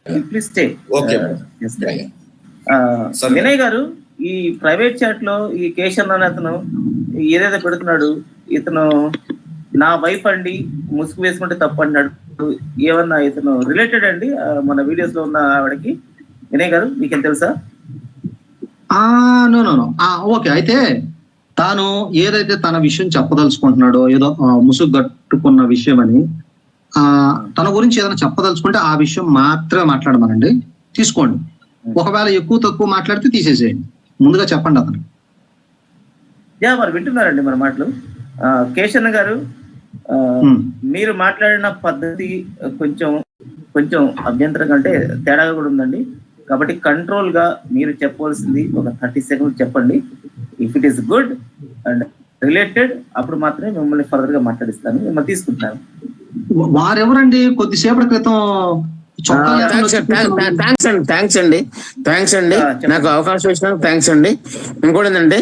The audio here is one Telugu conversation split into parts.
Please stay. ఓకే. వినయ్ గారు, ఈ ప్రైవేట్ చాట్ లో ఈ కేశవ్ అనే అతను ఏదైతే పెడుతున్నాడు, ఇతను నా వైఫ్ అండి, ముసుగు వేసుకుంటే తప్పు అన్నాడు. ఏమన్నా ఇతను రిలేటెడ్ అండి మన వీడియోస్ లో ఉన్న ఆవిడకి? వినయ్ గారు, మీకేం తెలుసా? No no no okay. అయితే తాను ఏదైతే తన విషయం చెప్పదలుచుకుంటున్నాడో, ఏదో ముసుగు కట్టుకున్న విషయం అని తన గురించి ఏదైనా చెప్పదలుచుకుంటే ఆ విషయం మాత్రమే మాట్లాడమనండి, తీసుకోండి. ఒకవేళ ఎక్కువ తక్కువ మాట్లాడితే తీసేసేయండి. ముందుగా చెప్పండి అతను. మరి వింటున్నారండి మన మాటలు. కేశన్న గారు, మీరు మాట్లాడిన పద్ధతి కొంచెం అభ్యంతరం కంటే తేడాగా కూడా ఉందండి. కాబట్టి కంట్రోల్ గా మీరు చెప్పవలసింది ఒక 30 సెకండ్స్ చెప్పండి. If it is good and related, అప్పుడు మాత్రమే మిమ్మల్ని ఫర్దర్ గా మాట్లాడిస్తాను, మిమ్మల్ని తీసుకుంటున్నాను. వారెవరండి? కొద్దిసేపటి క్రితం థ్యాంక్స్ అండి నాకు అవకాశం ఇచ్చినందుకు థ్యాంక్స్ అండి. ఇంకోటి ఏంటంటే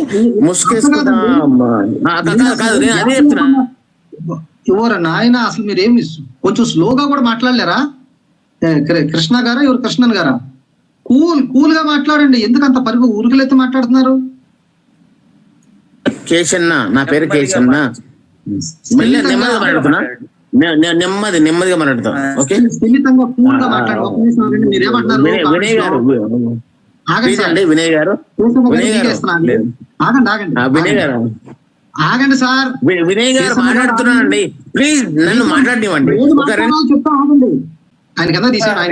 ఎవరు నాయన, అసలు మీరేమి కొంచెం స్లోగా కూడా మాట్లాడలేరా? కృష్ణ గారా, ఎవరు కృష్ణన్ గారా? కూల్ గా మాట్లాడండి. ఎందుకు అంత ఉరుగులైతే మాట్లాడుతున్నారు? కేశన్న, నా పేరు కేశన్న. నెమ్మదిగా మాట్లాడుతున్నా. ఓకే, వినయ్ గారు ఆగండి సార్. వినయ్ గారు మాట్లాడుతున్నానండి, ప్లీజ్ నన్ను మాట్లాడివ్వండి. ఆయన కింద తీసేయండి.